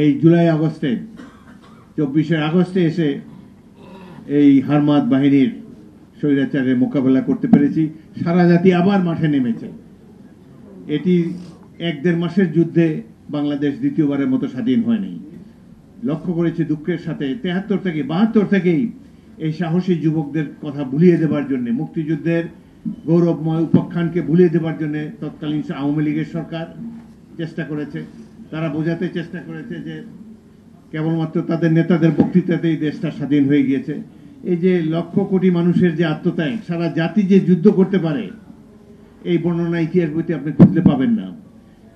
এই জুলাই আগস্টে 24শে আগস্টে এসে এই হারমাত বাহিনীর স্বৈরাচারের মোকাবেলা করতে পেরেছি। সারা জাতি আবার মাঠে নেমেছে। এটি 1-1.5 মাসের যুদ্ধে বাংলাদেশ দ্বিতীয়বারের মতো স্বাধীন হয়নি। লক্ষ্য করেছি দুঃখের সাথে 73 থেকে 72 থেকেই এই সাহসী যুবকদের কথা ভুলিয়ে দেবার জন্য, মুক্তিযুদ্ধের গৌরবময় উপাখ্যানকে ভুলিয়ে দেবার জন্য তৎকালীন আওয়ামী লীগের সরকার চেষ্টা করেছে। তারা বোঝাতে চেষ্টা করেছে যে কেবলমাত্র তাদের নেতাদের বক্তৃতাতেই দেশটা স্বাধীন হয়ে গিয়েছে। এই যে লক্ষ কোটি মানুষের যে আত্মত্যাগ, সারা জাতি যে যুদ্ধ করতে পারে, এই বর্ণনা ইতিহাস বইতে আপনি খুঁজতে পাবেন না।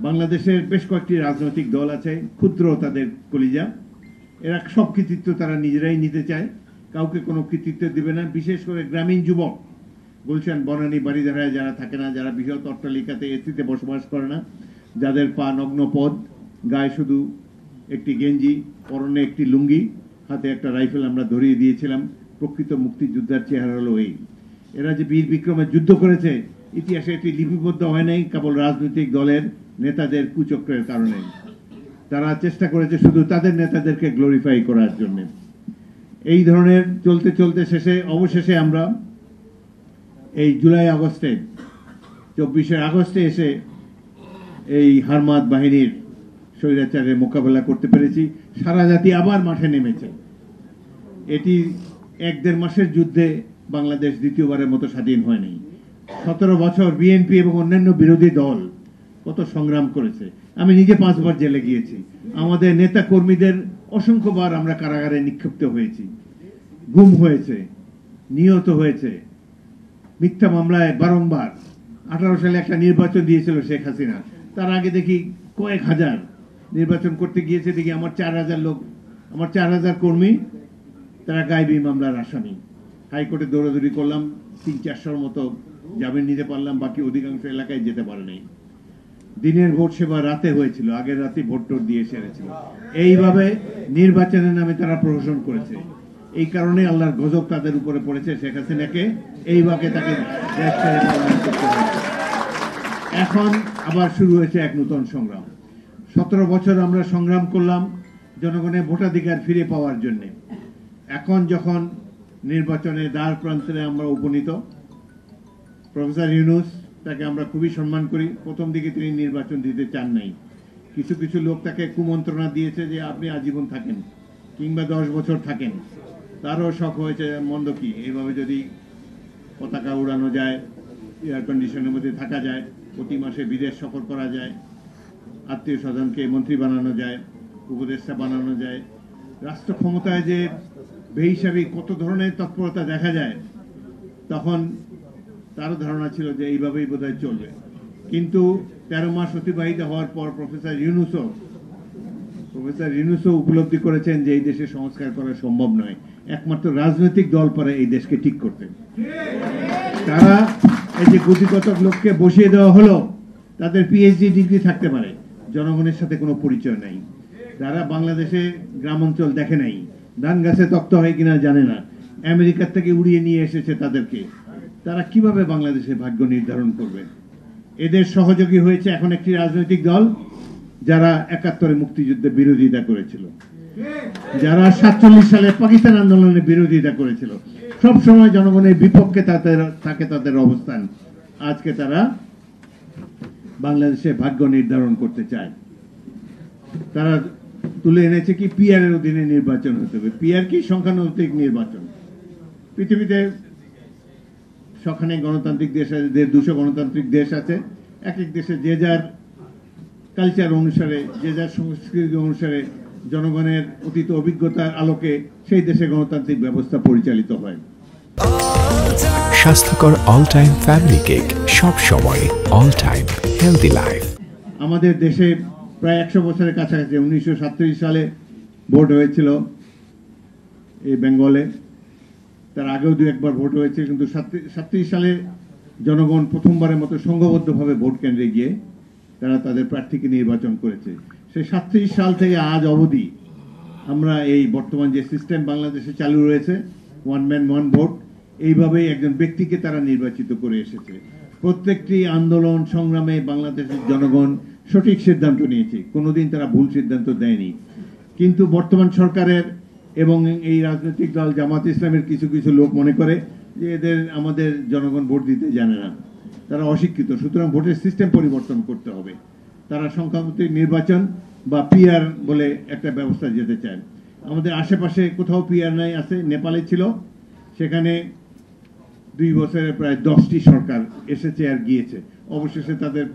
বাংলাদেশের বেশ কয়েকটি রাজনৈতিক দল আছে, ক্ষুদ্র তাদের কলিজা, এরা সব কৃতিত্ব তারা নিজেরাই নিতে চায়, কাউকে কোনো কৃতিত্ব দিবে না। বিশেষ করে গ্রামীণ যুবক, গুলশান, বনানী, বাড়িধারায় যারা থাকে না, যারা বৃহৎ অট্টালিকাতে এসিতে বসবাস করে না, যাদের পা নগ্ন পদ, গায়ে শুধু একটি গেঞ্জি, পরনে একটি লুঙ্গি, হাতে একটা রাইফেল আমরা ধরিয়ে দিয়েছিলাম। প্রকৃত মুক্তিযোদ্ধার চেহারা হলো এই। এরা যে বীর বিক্রমের যুদ্ধ করেছে, ইতিহাসে এটি লিপিবদ্ধ হয় নাই কেবল রাজনৈতিক দলের নেতাদের কুচক্রের কারণে। তারা চেষ্টা করেছে শুধু তাদের নেতাদেরকে গ্লোরিফাই করার জন্য। এই ধরনের চলতে চলতে অবশেষে আমরা এই জুলাই আগস্টে 24শে আগস্টে এসে এই হারমাত বাহিনীর স্বৈরাচারের মোকাবেলা করতে পেরেছি। সারা জাতি আবার মাঠে নেমেছে। এটি 1-1.5 মাসের যুদ্ধে বাংলাদেশ দ্বিতীয়বারের মতো স্বাধীন হয়নি। 17 বছর বিএনপি এবং অন্যান্য বিরোধী দল কত সংগ্রাম করেছে। আমি নিজে 5 বার জেলে গিয়েছি। আমাদের নেতা কর্মীদের অসংখ্যবার আমরা কারাগারে নিক্ষিপ্ত হয়েছি, গুম হয়েছে, নিহত হয়েছে, মিথ্যা মামলায় বারংবার। 18 সালে একটা নির্বাচন দিয়েছিল শেখ হাসিনা, তার আগে দেখি কয়েক হাজার নির্বাচন করতে গিয়েছে, দেখি আমার 4000 লোক, আমার 4000 কর্মী, তারা গায়েবী মামলার আসামি। হাইকোর্টে দৌড়াদৌড়ি করলাম, 300-400 মতো জামিন নিতে পারলাম, বাকি অধিকাংশ এলাকায় যেতে পারে নাই। দিনের ভোট সেবা রাতে হয়েছিল, আগের রাতে ভোট টোট দিয়ে সেরেছিল। এইভাবে নির্বাচনের নামে তারা প্রহসন করেছে। এই কারণে আল্লাহর গজব তাদের উপরে পড়েছে। শেখ হাসিনাকে এইভাবে তাকে দেশ ছেড়ে পলায়ন করতে হয়েছে। এখন আবার শুরু হয়েছে এক নতুন সংগ্রাম। 17 বছর আমরা সংগ্রাম করলাম জনগণের ভোটাধিকার ফিরে পাওয়ার জন্য। এখন যখন নির্বাচনের দ্বার প্রান্তে আমরা উপনীত, প্রফেসর ইউনূস, তাকে আমরা খুবই সম্মান করি। প্রথম দিকে তিনি নির্বাচন দিতে চান নাই। কিছু কিছু লোক তাকে কুমন্ত্রণা দিয়েছে যে আপনি আজীবন থাকেন কিংবা 10 বছর থাকেন। তারও শখ হয়েছে, মন্দ কি, এইভাবে যদি পতাকা উড়ানো যায়, এয়ার কন্ডিশনের মধ্যে থাকা যায়, প্রতি মাসে বিদেশ সফর করা যায়, আত্মীয় স্বজনকে মন্ত্রী বানানো যায়, উপদেষ্টা বানানো যায়, রাষ্ট্র ক্ষমতায় যে বেহিসাবি কত ধরনের তৎপরতা দেখা যায়, তখন তারও ধারণা ছিল যে এইভাবেই বোধহয় চলবে। কিন্তু 13 মাস অতিবাহিত হওয়ার পর প্রফেসর ইউনূসও উপলব্ধি করেছেন যে এই দেশে সংস্কার করা সম্ভব নয়, একমাত্র রাজনৈতিক দল পারে এই দেশকে ঠিক করতে। তারা এই যে গুটিকতক লোককে বসিয়ে দেওয়া হলো, তাদের পিএইচডি ডিগ্রি থাকতে পারে, জনগণের সাথে কোনো পরিচয় নাই। যারা বাংলাদেশে গ্রাম অঞ্চল দেখে নাই, ধান গাছে তক্ত হয় কিনা জানে না, আমেরিকার থেকে উড়িয়ে নিয়ে এসেছে তাদেরকে, তারা কিভাবে বাংলাদেশে ভাগ্য নির্ধারণ করবে? এদের সহযোগী হয়েছে এখন একটি রাজনৈতিক দল যারা 71-এ মুক্তিযুদ্ধের বিরোধিতা করেছিল, যারা 47 সালে পাকিস্তান আন্দোলনের বিরোধিতা করেছিল। সব সময় জনগণের বিপক্ষে থাকে তাদের অবস্থান। আজকে তারা বাংলাদেশে ভাগ্য নির্ধারণ করতে চায়। তারা তুলে এনেছে কি পিআর এর অধীনে নির্বাচন হতে হবে। পিআর কি? সংখ্যানুপাতিক নির্বাচন। পৃথিবীতে সখানে গণতান্ত্রিক দেশ আছে, 200 গণতান্ত্রিক দেশ আছে। এক এক দেশে যে যার কালচার অনুসারে, যে যার সংস্কৃতি অনুসারে, জনগণের অতীত অভিজ্ঞতার আলোকে সেই দেশে গণতান্ত্রিক ব্যবস্থা পরিচালিত হয়। স্বাস্থ্যকর অল টাইম ফ্যামিলি কেক, সব সময় অল টাইম হেলদি লাইফ। আমাদের দেশে প্রায় 100 বছরের কাছাকাছি 1937 সালে ভোট হয়েছিল এই বেঙ্গলে। তার আগেও 2-1 বার ভোট হয়েছে, কিন্তু 37 সালে জনগণ প্রথমবারের মতো সংঘবদ্ধভাবে ভোট কেন্দ্রে গিয়ে তারা তাদের প্রার্থীকে নির্বাচন করেছে। সেই 37 সাল থেকে আজ অবধি আমরা এই বর্তমান যে সিস্টেম বাংলাদেশে চালু রয়েছে, 1 ম্যান 1 ভোট, এইভাবেই একজন ব্যক্তিকে তারা নির্বাচিত করে এসেছে। প্রত্যেকটি আন্দোলন সংগ্রামে বাংলাদেশের জনগণ সঠিক সিদ্ধান্ত নিয়েছে, কোনোদিন তারা ভুল সিদ্ধান্ত দেয়নি। কিন্তু বর্তমান সরকারের এবং এই রাজনৈতিক দল জামাত ইসলামের কিছু কিছু লোক মনে করে যে এদের আমাদের জনগণ ভোট দিতে জানে না, তারা অশিক্ষিত, সুতরাং ভোটের সিস্টেম পরিবর্তন করতে হবে। তারা সংখ্যাগরিষ্ঠ নির্বাচন বা পিআর বলে একটা ব্যবস্থা যেতে চায়। আমাদের আশেপাশে কোথাও পিআর নাই, আছে নেপালে ছিল, সেখানে 2 বছরে প্রায় 10টি সরকার এসেছে আর গিয়েছে, অবশেষে তাদের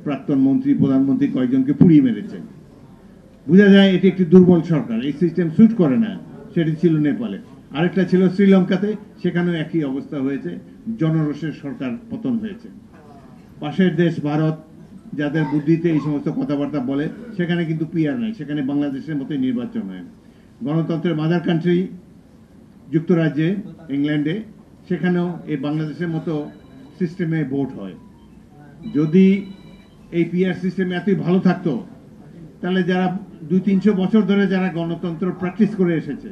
প্রাক্তন মন্ত্রী প্রধানমন্ত্রী কয়েকজনকে পুড়িয়ে মেরেছে। বোঝা যায় এটি একটি দুর্বল সরকার, এই সিস্টেম স্যুট করে না। সেটি ছিল নেপালে। আরেকটা ছিল শ্রীলঙ্কাতে, সেখানেও একই অবস্থা হয়েছে, জনরোষের সরকার পতন হয়েছে। পাশের দেশ ভারত, যাদের বুদ্ধিতে এই সমস্ত কথাবার্তা বলে, সেখানে কিন্তু পিআর নাই, সেখানে বাংলাদেশের মতোই নির্বাচন হয়। গণতন্ত্রের মাদার কান্ট্রি যুক্তরাজ্যে, ইংল্যান্ডে, সেখানেও এই বাংলাদেশের মতো সিস্টেমে ভোট হয়। যদি এই পিআর সিস্টেম এতই ভালো থাকতো, তাহলে যারা 200-300 বছর ধরে যারা গণতন্ত্র প্র্যাকটিস করে এসেছে,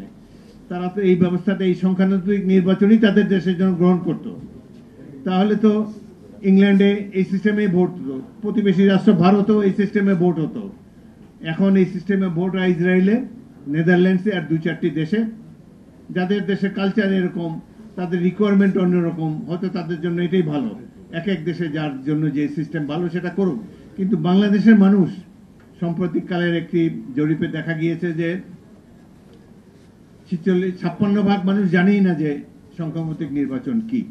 তারা তো এই ব্যবস্থাটা, এই সংখ্যানুপাতিক নির্বাচনই তাদের দেশের জন্য গ্রহণ করত। তাহলে তো ইংল্যান্ডে এই সিস্টেমে ভোট হতো, প্রতিবেশী রাষ্ট্র ভারতও এই সিস্টেমে ভোট হতো। এখন এই সিস্টেমে ভোট হয় ইসরায়েলে, নেদারল্যান্ডসে আর 2-4টি দেশে, যাদের দেশে কালচার এরকম, তাদের রিকোয়ারমেন্ট অন্যরকম, হয়তো তাদের জন্য এটাই ভালো। এক এক দেশে যার জন্য যে সিস্টেম ভালো সেটা করুক। কিন্তু বাংলাদেশের মানুষ, সাম্প্রতিককালের একটি জরিপে দেখা গিয়েছে যে 56% মানুষ জানেই না যে সংখ্যানুপাতিক নির্বাচন কি।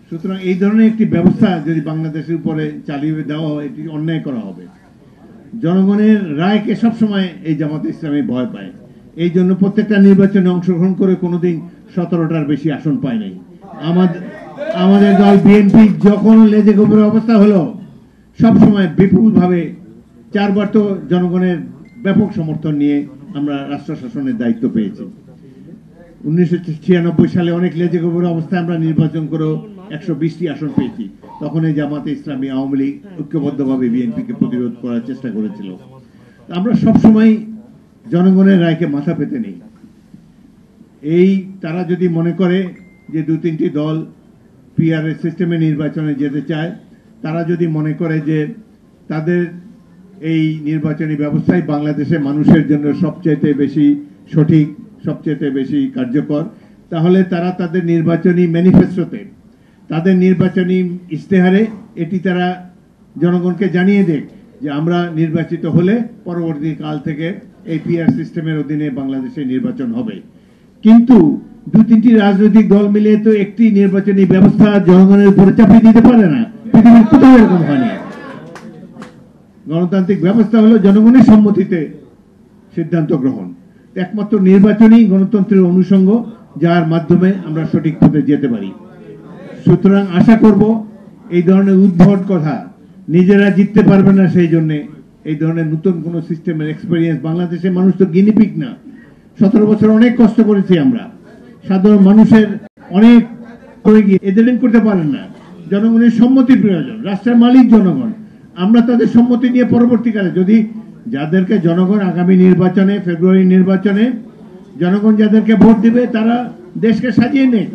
সুতরাং এই ধরনের একটি ব্যবস্থা যদি বাংলাদেশের উপরে চালিয়ে দেওয়া হয়, এটি অন্যায় করা হবে। জনগণের রায়কে সবসময় এই জামাত ইসলামী ভয় পায়। এই জন্য প্রত্যেকটা নির্বাচনে অংশগ্রহণ করে কোনোদিন 17টার বেশি আসন পায় নাই। আমাদের দল বিএনপি যখন লেজে গোবরের অবস্থা হলো, সবসময় বিপুলভাবে 4 বার তো জনগণের ব্যাপক সমর্থন নিয়ে আমরা রাষ্ট্র শাসনের দায়িত্ব পেয়েছি। 1996 সালে অনেক লেজে গোবরের অবস্থায় আমরা নির্বাচন করে 120টি আসন পেয়েছি। তখন এই জামাতে ইসলামী, আওয়ামী লীগ ঐক্যবদ্ধভাবে বিএনপিকে প্রতিরোধ করার চেষ্টা করেছিল। আমরা সবসময় জনগণের রায়কে মাথা পেতে নেই। এই তারা যদি মনে করে যে 2-3টি দল পিআর সিস্টেমে নির্বাচনে যেতে চায়, তারা যদি মনে করে যে তাদের এই নির্বাচনী ব্যবস্থাই বাংলাদেশের মানুষের জন্য সবচেয়ে বেশি সঠিক, সবচেয়ে বেশি কার্যকর, তাহলে তারা তাদের নির্বাচনী ম্যানিফেস্টোতে, তাদের নির্বাচনী ইশতেহারে এটি তারা জনগণকে জানিয়ে দেখ যে আমরা নির্বাচিত হলে পরবর্তী কাল থেকে এই পিআর সিস্টেমের অধীনে বাংলাদেশে নির্বাচন হবে। কিন্তু 2-3টি রাজনৈতিক দল মিলে তো একটি নির্বাচনী ব্যবস্থা জনগণের উপরে চাপিয়ে দিতে পারে না। পৃথিবীর কোথাও এরকম হয়নি। গণতান্ত্রিক ব্যবস্থা হলো জনগণের সম্মতিতে সিদ্ধান্ত গ্রহণ। একমাত্র নির্বাচনই গণতন্ত্রের অনুষঙ্গ, যার মাধ্যমে আমরা সঠিক পথে যেতে পারি। সুতরাং আশা করব এই ধরনের উদ্ভট কথা, নিজেরা জিততে পারবে না সেই জন্য এই ধরনের নতুন কোন সিস্টেমের এক্সপেরিয়েন্স, বাংলাদেশের মানুষ তো গিনিপিগ না। 17 বছর অনেক কষ্ট করেছি আমরা, সাধারণ মানুষের অনেক করে গিয়ে এদের করতে পারেন না। জনগণের সম্মতির প্রয়োজন, রাষ্ট্রের মালিক জনগণ। আমরা তাদের সম্মতি নিয়ে পরবর্তীকালে যদি যাদেরকে জনগণ আগামী নির্বাচনে, ফেব্রুয়ারি নির্বাচনে জনগণ যাদেরকে ভোট দিবে, তারা দেশকে সাজিয়ে নেয়।